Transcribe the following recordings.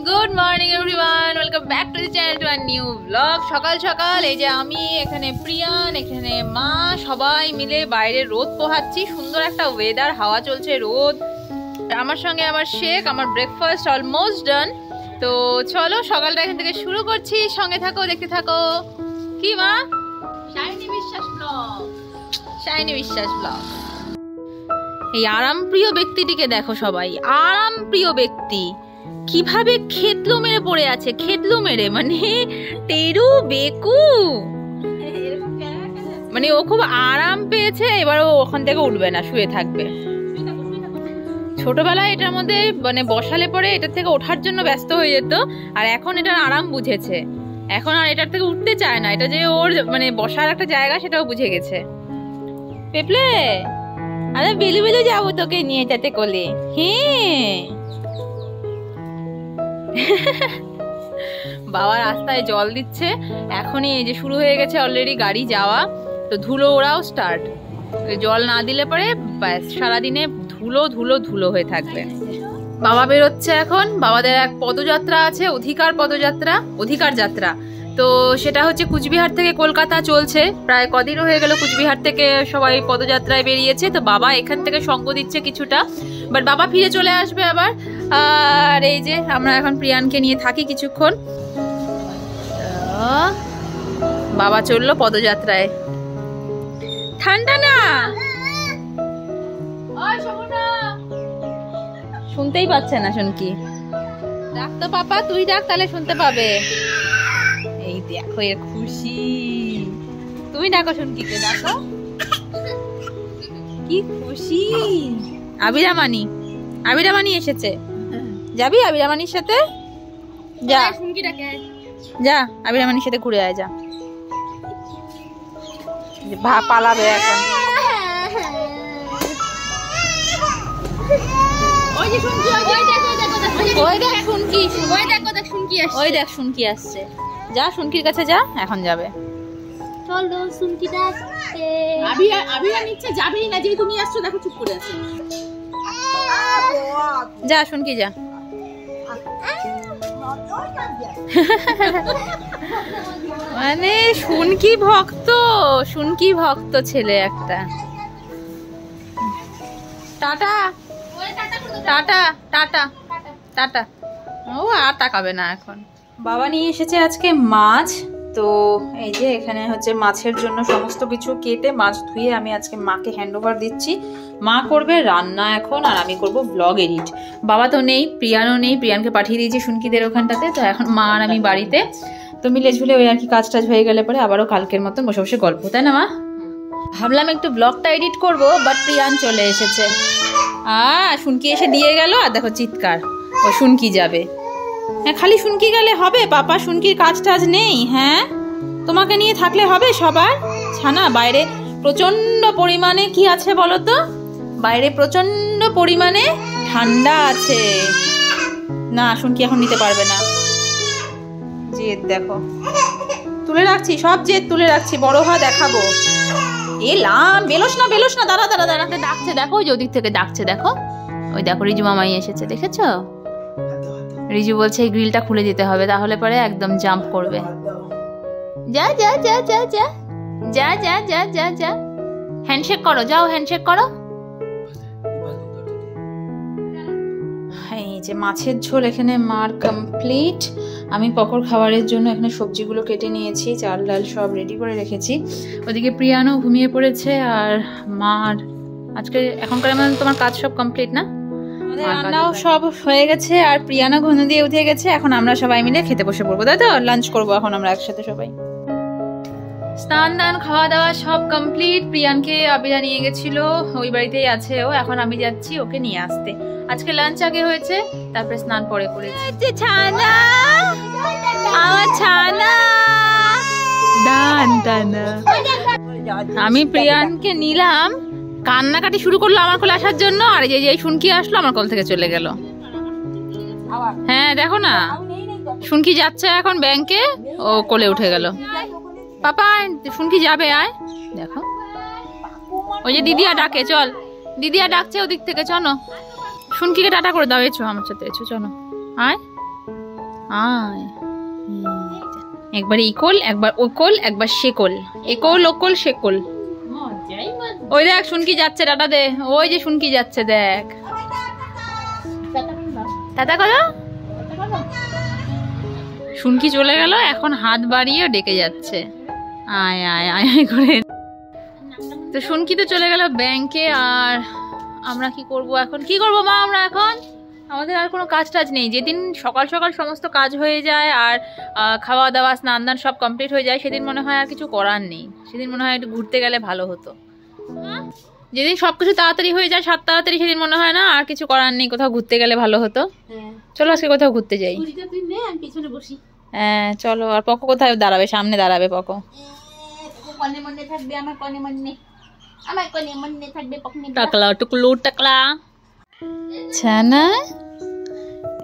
Good morning everyone, welcome back to the channel to a new blog. সকাল সকাল এই যে আমি এখানে, প্রিয়ান এখানে, মা সবাই মিলে বাইরে রোদ পোহাচ্ছি। সুন্দর একটা ওয়েদার, হাওয়া চলছে, রোদ। আমার সঙ্গে আমার শেক, আমার ব্রেকফাস্ট অলমোস্ট ডান। তো চলো সকালটা এখান থেকে শুরু করছি। সঙ্গে থাকো, দেখতে থাকো। কি মা? শাইনি বিশ্বাস ব্লগ, শাইনি বিশ্বাস ব্লগ। এই আরামপ্রিয় ব্যক্তিটিকে দেখো সবাই, আরামপ্রিয় ব্যক্তি কিভাবে খেতলু মেরে পড়ে আছে, খেতলু মেরে, মানে টেরু বেকু, মানে ও খুব আরাম পেয়েছে। এবার ও ওখান থেকে উঠবে না, শুয়ে থাকবে। ছোটবেলায় এটার মধ্যে মানে বসালে পরে এটার থেকে ওঠার জন্য ব্যস্ত হয়ে যেত, আর এখন এটার আরাম বুঝেছে। এখন আর এটার থেকে উঠতে চায় না। এটা যে ওর মানে বসার একটা জায়গা, সেটাও বুঝে গেছে। পেপলে, আরে বেলু বেলু যাবো তোকে নিয়ে যেতে কোলে। হ্যাঁ, বাবা রাস্তায় জল দিচ্ছে এখনই। এই যে শুরু হয়ে গেছে অলরেডি গাড়ি যাওয়া। তো ধুলো ওরাও স্টার্ট। জল না দিলে পরে ব্যাস সারাদিনে ধুলো ধুলো ধুলো হয়ে থাকবে। বাবা বেরোচ্ছে এখন। বাবাদের এক পদযাত্রা আছে, অধিকার পদযাত্রা, অধিকার যাত্রা। তো সেটা হচ্ছে কুচবিহার থেকে কলকাতা চলছে। প্রায় কদিনও হয়ে গেল কুচবিহার থেকে সবাই পদযাত্রায় বেরিয়েছে। তো বাবা এখান থেকে সঙ্গ দিচ্ছে কিছুটা, বাট বাবা ফিরে চলে আসবে আবার। আর এই যে আমরা এখন প্রিয়ানকে নিয়ে থাকি কিছুক্ষণ। বাবা চললো পদযাত্রায়। ঠান্ডা না, শুনতেই পাচ্ছে না শুনকি। ডাক তো পাপা, তুই ডাক, তাহলে শুনতে পাবে। এই দেখো এর খুশি। তুমি ডাকো শুনকিকে, ডাকো। কি খুশি। আবিরামানি, আবিরামানি এসেছে। যাবি আবিরামানির সাথে? যা যা, আবিরামানির সাথে ঘুরে আয়, যা। পালাবে এখন। ওই দেখ শুনকি আসছে। যা শুনকির কাছে যা, এখন যাবে। চলো শুনকিটা আসছে। আবিরা নিচ্ছে, যাবেই না, যেই তুমি আসছো দেখো চুপ করে আছে। যা শুনকি যা। মানে শুনকি ভক্ত, শুনকি ভক্ত ছেলে একটা। Tata tata tata tata. ও আর তাকাবে না এখন। বাবা নিয়ে এসেছে আজকে মাছ। তো এই যে এখানে হচ্ছে মাছের জন্য সমস্ত কিছু কেটে মাছ ধুয়ে আমি আজকে মাকে হ্যান্ড ওভার দিচ্ছি। মা করবে রান্না এখন, আর আমি করব ব্লগ এডিট। বাবা তো নেই, প্রিয়ানও নেই, প্রিয়ানকে পাঠিয়ে দিয়েছি শুনকিদের ওখানটাতে। তো এখন মা আর আমি বাড়িতে। তো মিলে ঝুলে ওই আর কি কাজ টাজ হয়ে গেলে পরে আবারও কালকের মতন বসে বসে গল্প, তাই না মা? ভাবলাম একটু ব্লগটা এডিট করব, বাট প্রিয়ান চলে এসেছে। শুনকি এসে দিয়ে গেল, আর দেখো চিৎকার, ও শুনকি যাবে। হ্যাঁ, খালি শুনকি গেলে হবে পাপা? শুনকির কাজ টাজ নেই? হ্যাঁ, তোমাকে নিয়ে থাকলে হবে সবার? ছানা বাইরে প্রচন্ড পরিমাণে কি আছে বলো তো? বাইরে প্রচন্ড পরিমাণে ঠান্ডা আছে। না, শুনকি এখন নিতে পারবে না। জেদ দেখো, তুলে রাখছি, সব জেদ তুলে রাখছি, বড় হয় দেখাবো। এলাম, বেলোস না বেলোস না, দাঁড়া দাঁড়া দাঁড়াতে ডাকছে দেখো, ওই ওদিক থেকে ডাকছে দেখো। ওই দেখো রিজু মামাই এসেছে, দেখেছো? রিজু বলছে এই গ্রিলটা খুলে দিতে হবে, তাহলে পরে একদম জাম্প করবে। যা যা যা যা যা যা যা যা যা যা, হ্যান্ডশেক করো, যাও হ্যান্ডশেক করো। এই যে মাছের ঝোল এখানে মার কমপ্লিট। আমি পকর খাবারের জন্য এখানে সবজিগুলো কেটে নিয়েছি, চাল ডাল সব রেডি করে রেখেছি। ওদিকে প্রিয়ানও ঘুমিয়ে পড়েছে, আর মার আজকে এখনকার তোমার কাজ সব কমপ্লিট না? রান্নাও সব হয়ে গেছে, আর প্রিয়ানও ঘুম দিয়ে উঠে গেছে। এখন আমরা সবাই মিলে খেতে বসে পড়বো, তাই তো? লাঞ্চ করবো এখন আমরা একসাথে সবাই। স্নান দান খাওয়া দাওয়া সব কমপ্লিট। প্রিয়ানকে আবিরা নিয়ে গেছিল, ওই বাড়িতেই আছে ও। এখন আমি যাচ্ছি ওকে নিয়ে আসতে। আজকে লাঞ্চ আগে হয়েছে, তারপরে স্নান পরে করেছি। ছানা, আমার ছানা দান দানা। আমি প্রিয়ানকে নিলাম, কান্নাকাটি শুরু করলো আমার কোলে আসার জন্য। আর এই যে শুনকি আসলো, আমার কোল থেকে চলে গেল। হ্যাঁ দেখো না, শুনকি যাচ্ছে এখন ব্যাংকে, ও কোলে উঠে গেল। পাপা শুনকি যাবে, আয় দেখো। ওই যে দিদিয়া ডাকে, চল, দিদিয়া ডাকছে ওদিক থেকে, চলো শুনকিকে টাটা করে দাও। এছো আমার সাথে, এছো চলো। আয় আয়, একবার ইকোল, একবার ওকোল, একবার সেকোল, এकोल ওকোল সেকোল। ওই দেখ শুনকি যাচ্ছে, টাটা দে, ওই যে শুনকি যাচ্ছে দেখ, টাটা করো। শুনকি চলে গেল, এখন হাত বাড়িয়ে ডেকে যাচ্ছে আয় আয় আয় আয় করে। তো শুনকি তো চলে গেল ব্যাংকে, আর আমরা কি করব এখন? কি করব মা আমরা এখন? আমাদের আর কোনো কাজ টাজ নেই। যেদিন সকাল সকাল সমস্ত কাজ হয়ে যায় আর খাওয়া দাওয়া স্নান দান সব কমপ্লিট হয়ে যায়, সেদিন মনে হয় আর কিছু করার নেই। সেদিন মনে হয় একটু ঘুরতে গেলে ভালো হতো। যেদিন সবকিছু তাড়াতাড়ি হয়ে যায়, সাত তাড়াতাড়ি, সেদিন মনে হয় না আর কিছু করার নেই, কোথাও ঘুরতে গেলে ভালো হতো। চলো আজকে কোথাও ঘুরতে যাই। হ্যাঁ চলো। আর পকো কোথায় দাঁড়াবে? সামনে দাঁড়াবে পকো। টাকলা টুকলু টাকলা ছানা।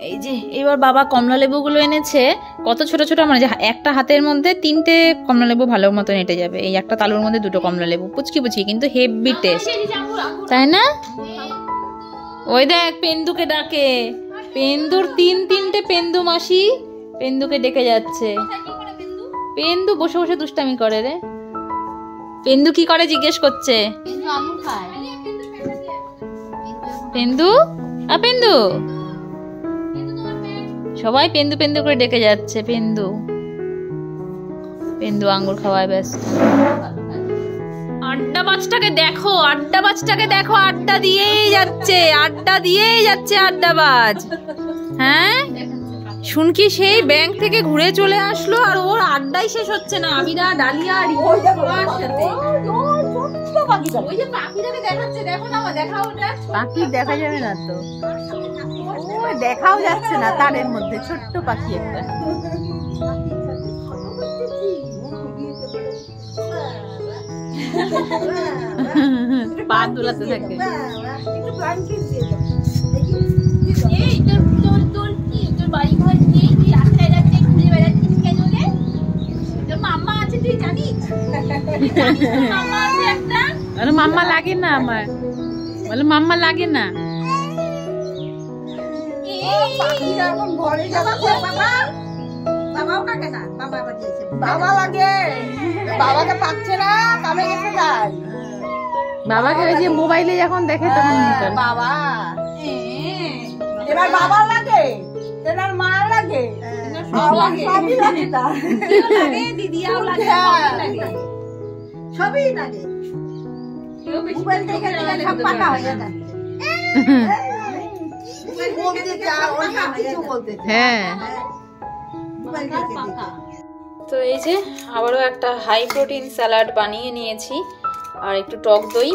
এই যে এবার বাবা কমলা লেবুগুলো এনেছে, কত ছোট ছোট, মানে একটা হাতের মধ্যে 3টে কমলা লেবু ভালো মতন এঁটে যাবে। এই একটা তালুর মধ্যে 2টো কমলা লেবু, পুচকি পুচকি কিন্তু হেভি টেস্ট, তাই না? ওই দেখ পেন্দুকে ডাকে, পেন্দুর 3টে পেন্দু মাসি পেন্দুকে ডেকে যাচ্ছে। পেন্দু বসে বসে দুষ্টামি করে রে। পেন্দু কি করে জিজ্ঞেস করছে। পেন্দু আ পেন্দু, সবাই পেন্দু পেন্দু করে ডেকে যাচ্ছে। পেন্দু পেন্দু আঙ্গুর খাওয়ায় ব্যস্ত। আড্ডা বাজটাকে দেখো, আড্ডা বাজটাকে দেখো, আড্ডা দিয়েই যাচ্ছে, আড্ডা দিয়েই যাচ্ছে আড্ডাবাজ। হ্যাঁ শুনকি সেই ব্যাংক থেকে ঘুরে চলে আসলো, আর ওর আড্ডাই শেষ হচ্ছে না। আমিরা ডালিয়া সাথে ওই যে পাখিটাকে দেখাচ্ছে, দেখো না, দেখাও ওটা। পাখি দেখা যাবে না তো, দেখাও যাচ্ছে না, তারের মধ্যে ছোট্ট পাখি একটা। পা দোলাতে থাকে। মাম্মা লাগে না আমার, বলে মাম্মা লাগে না। বাবাকে ওই যে মোবাইলে যখন দেখে তখন বাবা, এবার বাবা লাগে, এবার মা লাগে, দিদিয়াও লাগে, সবই লাগে। মোবাইল দেখে সব পাকা হয়ে যায়। হ্যাঁ তো এই যে আবারও একটা হাই প্রোটিন স্যালাড বানিয়ে নিয়েছি, আর একটু টক দই।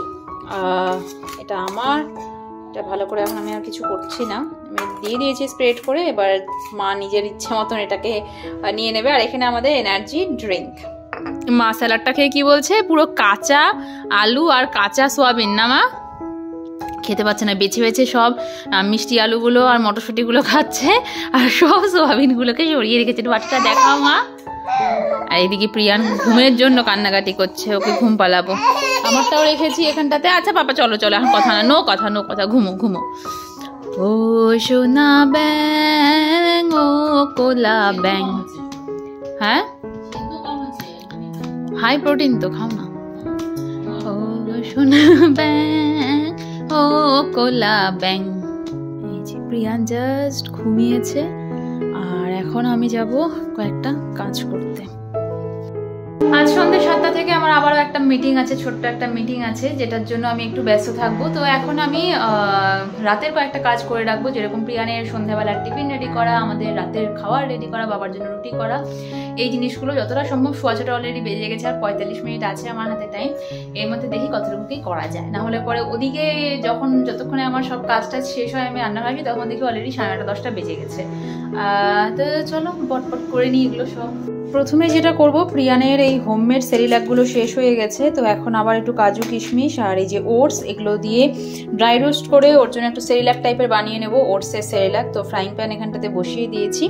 এটা আমার, এটা ভালো করে এখন আমি আর কিছু করছি না, আমি দিয়ে দিয়েছি স্প্রেড করে। এবার মা নিজের ইচ্ছে মতন এটাকে নিয়ে নেবে। আর এখানে আমাদের এনার্জি ড্রিঙ্ক। মা স্যালাডটা খেয়ে কি বলছে, পুরো কাঁচা আলু আর কাঁচা সোয়াবিন না মা খেতে পাচ্ছে না, বেছে বেছে সব মিষ্টি আলুগুলো আর মটরশুঁটিগুলো খাচ্ছে, আর সব সোয়াবিনগুলোকে সরিয়ে রেখেছে। একটু বাচ্চাটা দেখাও মা। আর এদিকে প্রিয়ান ঘুমের জন্য কান্নাকাটি করছে, ওকে ঘুম পালাবো। আমারটাও রেখেছি এখানটাতে। আচ্ছা পাপা চলো চলো, এখন কথা না, নো কথা নো কথা, ঘুমো ঘুমো। ও সোনা ব্যাং ও কোলা ব্যাং। হ্যাঁ হাই প্রোটিন তো, খাও না। ও সোনা ব্যাং ও কোলা ব্যাং। এই যে প্রিয়ান জাস্ট ঘুমিয়েছে, আর এখন আমি যাব কয়েকটা কাজ করতে। আজ সন্ধ্যে 7টা থেকে আমার আবারও একটা মিটিং আছে, ছোট্ট একটা মিটিং আছে, যেটার জন্য আমি একটু ব্যস্ত থাকবো। তো এখন আমি রাতের কয়েকটা কাজ করে রাখবো, যেরকম প্রিয়ানের সন্ধ্যাবেলার টিফিন রেডি করা, আমাদের রাতের খাবার রেডি করা, বাবার জন্য রুটি করা, এই জিনিসগুলো যতটা সম্ভব। 6:15 অলরেডি বেজে গেছে, আর 45 মিনিট আছে আমার হাতে টাইম। এর মধ্যে দেখি কতটুকু কি করা যায়, না হলে পরে ওদিকে যতক্ষণে আমার সব কাজটা শেষ হয়, আমি রান্না ভাবি, তখন দেখি অলরেডি 9:30 10টা বেজে গেছে। তো চলো বটপট করে নিই এগুলো সব। প্রথমে যেটা করব, প্রিয়ানের এই হোমমেড সেরিল্যাকগুলো শেষ হয়ে গেছে, তো এখন আবার একটু কাজু কিশমিশ আর এই যে ওটস, এগুলো দিয়ে ড্রাই রোস্ট করে ওর জন্য একটু সেরিল্যাক টাইপের বানিয়ে নেব, ওটসের সেরিল্যাক। তো ফ্রাইং প্যান এখানটাতে বসিয়ে দিয়েছি,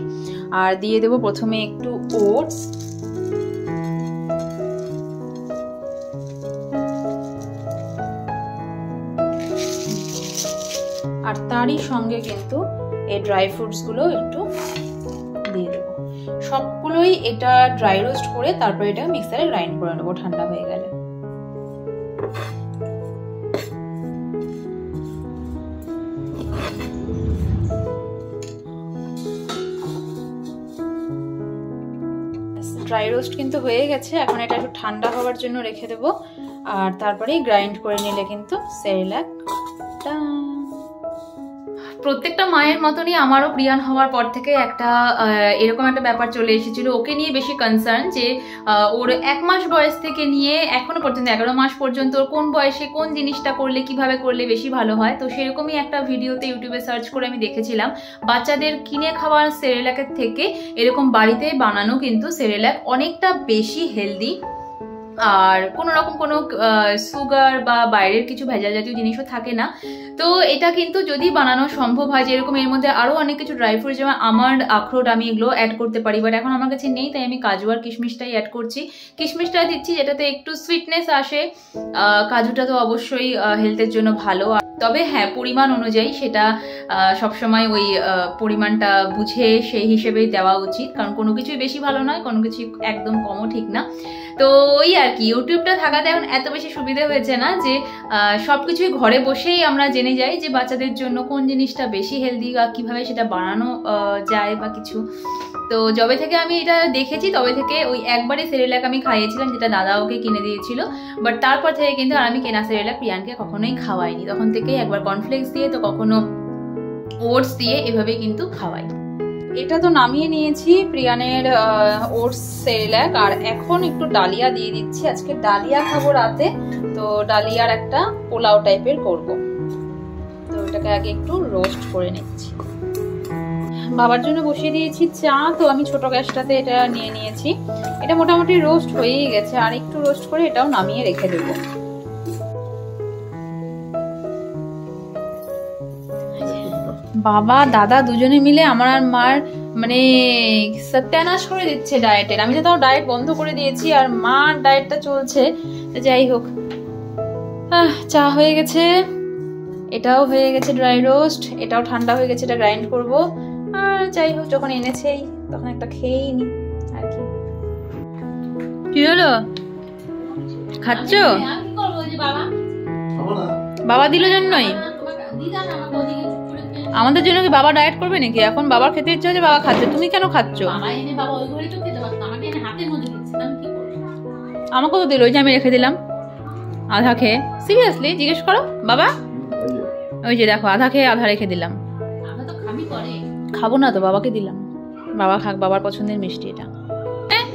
আর দিয়ে দেবো প্রথমে একটু ওটস, আর তারই সঙ্গে কিন্তু এই ড্রাই ফ্রুটসগুলো একটু দিয়ে দেবো। সবগুলোই এটা ড্রাই রোস্ট করে তারপরে এটা মিক্সারে গ্রাইন্ড করে নেবো ঠান্ডা হয়ে গেলে। ড্রাই রোস্ট কিন্তু হয়ে গেছে, এখন এটা একটু ঠান্ডা হওয়ার জন্য রেখে দেবো, আর তারপরেই গ্রাইন্ড করে নিলে কিন্তু সেরেল্যাক। প্রত্যেকটা মায়ের মতনই আমারও প্রিয়ান হওয়ার পর থেকে একটা এরকম একটা ব্যাপার চলে এসেছিল, ওকে নিয়ে বেশি কনসার্ন যে ওর 1 মাস বয়স থেকে নিয়ে এখনো পর্যন্ত 11 মাস পর্যন্ত ওর কোন বয়সে কোন জিনিসটা করলে কিভাবে করলে বেশি ভালো হয়। তো সেরকমই একটা ভিডিওতে ইউটিউবে সার্চ করে আমি দেখেছিলাম বাচ্চাদের কিনে খাওয়ার সেরেল্যাকের থেকে এরকম বাড়িতে বানানো কিন্তু সেরেল্যাক অনেকটা বেশি হেলদি, আর কোনো রকম কোনো সুগার বা বাইরের কিছু ভেজাল জাতীয় জিনিসও থাকে না। তো এটা কিন্তু যদি বানানো সম্ভব হয়, যেরকম এর মধ্যে আরও অনেক কিছু ড্রাই ফ্রুট যেমন আমন্ড, আখরোট আমি এগুলো অ্যাড করতে পারি, বাট এখন আমার কাছে নেই, তাই আমি কাজু আর কিশমিশটাই অ্যাড করছি। কিশমিশটা দিচ্ছি যেটাতে একটু সুইটনেস আসে, কাজুটা তো অবশ্যই হেলথের জন্য ভালো, তবে হ্যাঁ পরিমাণ অনুযায়ী সেটা সবসময় ওই পরিমাণটা বুঝে সেই হিসেবেই দেওয়া উচিত, কারণ কোনো কিছুই বেশি ভালো নয়, কোনো কিছু একদম কমও ঠিক না। তো ওই আর কি, ইউটিউবটা থাকাতে এখন এত বেশি সুবিধা হয়েছে না যে সবকিছুই ঘরে বসেই আমরা জেনে যাই যে বাচ্চাদের জন্য কোন জিনিসটা বেশি হেলদি বা কিভাবে সেটা বানানো যায় বা কিছু। তো যবে থেকে আমি এটা দেখেছি তবে থেকে ওই একবারে সেরেল্যাক আমি খাইয়েছিলাম, যেটা দাদা ওকে কিনে দিয়েছিল, বাট তারপর থেকে কিন্তু আর আমি কেনা সেরেল্যাক প্রিয়ানকে কখনোই খাওয়াইনি। তখন থেকেই একবার কর্নফ্লেক্স দিয়ে তো কখনো ওটস দিয়ে এভাবে কিন্তু খাওয়াই। এটা তো নামিয়ে নিয়েছি প্রিয়ানের ওটস সেরেল্যাক, আর এখন একটু ডালিয়া দিয়ে দিচ্ছি। আজকে ডালিয়া খাবো রাতে, তো ডালিয়ার একটা পোলাও টাইপের করব। তো এটাকে আগে একটু রোস্ট করে নিচ্ছি। বাবার জন্য বসিয়ে দিয়েছি চা, তো আমি ছোট গ্যাসটাতে এটা নিয়ে নিয়েছি। এটা মোটামুটি রোস্ট হয়েই গেছে, আর একটু রোস্ট করে এটাও নামিয়ে রেখে দেবো। বাবা দাদা দুজনে মিলে আমার আর মার মানে সত্যানাশ করে দিচ্ছে ডায়েটের। আমি তো তাও ডায়েট বন্ধ করে দিয়েছি, আর মার ডায়েটটা চলছে। যাই হোক, চা হয়ে গেছে, এটাও হয়ে গেছে ড্রাই রোস্ট, এটাও ঠান্ডা হয়ে গেছে, এটা গ্রাইন্ড করব। আর যাই হোক, যখন এনেছেই তখন একটা খেয়েই নি আর কি। কি হলো, খাচ্ছ? বাবা দিল জন্যই, আমাদের জন্য কি বাবা ডায়েট করবে নাকি? এখন বাবার খেতে ইচ্ছে হচ্ছে, বাবা খাচ্ছে, তুমি কেন খাচ্ছ? আমাকেও তো দিল, ওই যে আমি রেখে দিলাম আধা খেয়ে। সিরিয়াসলি জিজ্ঞেস করো বাবা, ওই যে দেখো আধা খেয়ে আধা রেখে দিলাম। খাবো না তো, বাবাকে দিলাম, বাবা খাক, বাবার পছন্দের মিষ্টি এটা।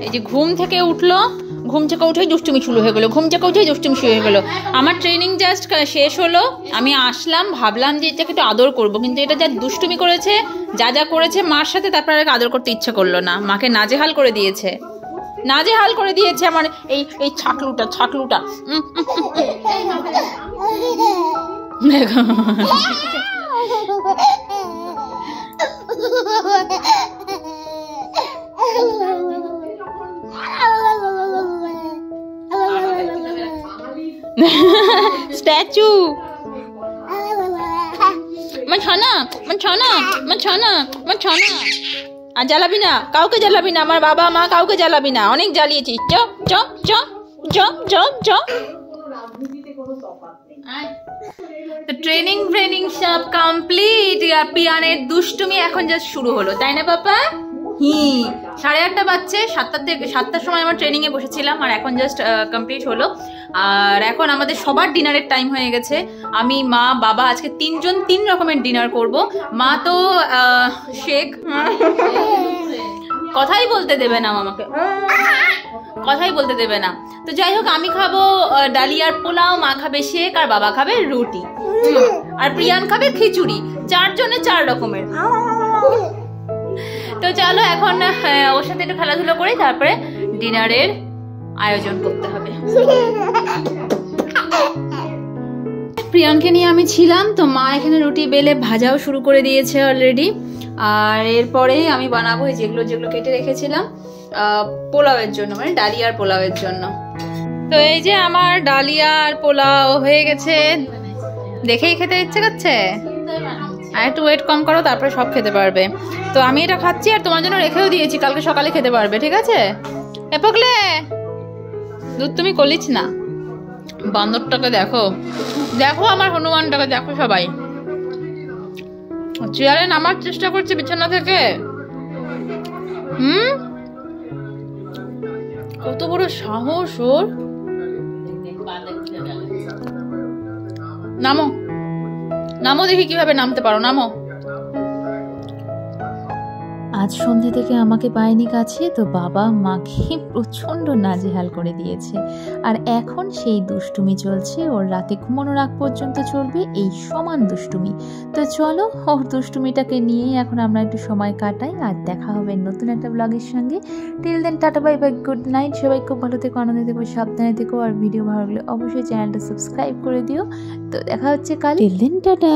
এই যে ঘুম থেকে উঠলো, ঘুম থেকে উঠেই দুষ্টুমি শুরু হয়ে গেলো, ঘুম থেকে উঠেই দুষ্টুমি শুরু হয়ে গেলো। আমার ট্রেনিং জাস্ট শেষ হলো, আমি আসলাম, ভাবলাম যে এটাকে একটু আদর করবো, কিন্তু এটা যা দুষ্টুমি করেছে, যা যা করেছে মার সাথে, তারপর আর আদর করতে ইচ্ছা করলো না। মাকে নাজেহাল করে দিয়েছে, নাজেহাল করে দিয়েছে আমার এই এই ছাকলুটা, ছাকলুটা। স্ট্যাচু মাছানা মাছানা মাছানা মাছানা। আর জ্বালাবি না, কাউকে জ্বালাবি না, আমার বাবা মা কাউকে জ্বালাবি না, অনেক জ্বালিয়েছিস। চ চ চ চ চ চ। তো ট্রেনিং সব কমপ্লিট, আর পিয়ানের দুষ্টুমি এখন জাস্ট শুরু হলো, তাই না পাপা? 8:30 বাজছে, 7টার সময় আমার ট্রেনিং এ বসেছিলাম, আর এখন জাস্ট কমপ্লিট হলো। আর এখন আমাদের সবার ডিনারের টাইম হয়ে গেছে। আমি, মা, বাবা আজকে 3জন 3 রকমের ডিনার করব। মা তো শেখ, কথাই বলতে দেবে না আমাকে, কথাই বলতে দেবে না। তো যাই হোক, আমি খাবো ডালিয়ার পোলাও, মা খাবে শেক, আর বাবা খাবে রুটি, আর প্রিয়ান খাবে খিচুড়ি। 4 জনে 4 রকমের। তো চলো এখন ওর সাথে একটু খেলাধুলো করে তারপরে ডিনারের আয়োজন করতে হবে। প্রিয়ানকে নিয়ে আমি ছিলাম, তো মা এখানে রুটি বেলে ভাজাও শুরু করে দিয়েছে অলরেডি। আর এরপরে আমি বানাবো যেগুলো যেগুলো কেটে রেখেছিলাম পোলাওয়ের জন্য, মানে ডালিয়ার পোলাওয়ের জন্য। তো এই যে আমার ডালিয়ার পোলাও হয়ে গেছে, দেখেই খেতে ইচ্ছে করছে। আর একটু ওয়েট কম করো, তারপরে সব খেতে পারবে। তো আমি এটা খাচ্ছি আর তোমার জন্য রেখেও দিয়েছি, কালকে সকালে খেতে পারবে, ঠিক আছে? এ পকলে দুধ তুমি কলিস না। বান্দরটাকে দেখো, দেখো আমার হনুমানটাকে দেখো সবাই, চেয়ারে নামার চেষ্টা করছে বিছানা থেকে। কত বড় সাহস ওর। নামো নামো, দেখি কিভাবে নামতে পারো, নামো। আজ সন্ধ্যে থেকে আমাকে পায়নি কাছে, তো বাবা মাকে প্রচণ্ড নাজেহাল করে দিয়েছে। আর এখন সেই দুষ্টুমি চলছে, ওর রাতে ঘুমানোর আগ পর্যন্ত চলবে এই সমান দুষ্টুমি। তো চলো ওর দুষ্টুমিটাকে নিয়ে এখন আমরা একটু সময় কাটাই, আর দেখা হবে নতুন একটা ব্লগের সঙ্গে। Till then tata bye bye, good night. সবাই খুব ভালো থেকো, আনন্দে থেকো, সাবধানে থেকো। আর ভিডিও ভালো লাগলে অবশ্যই চ্যানেলটা সাবস্ক্রাইব করে দিও। তো দেখা হচ্ছে কাল। Till then tata.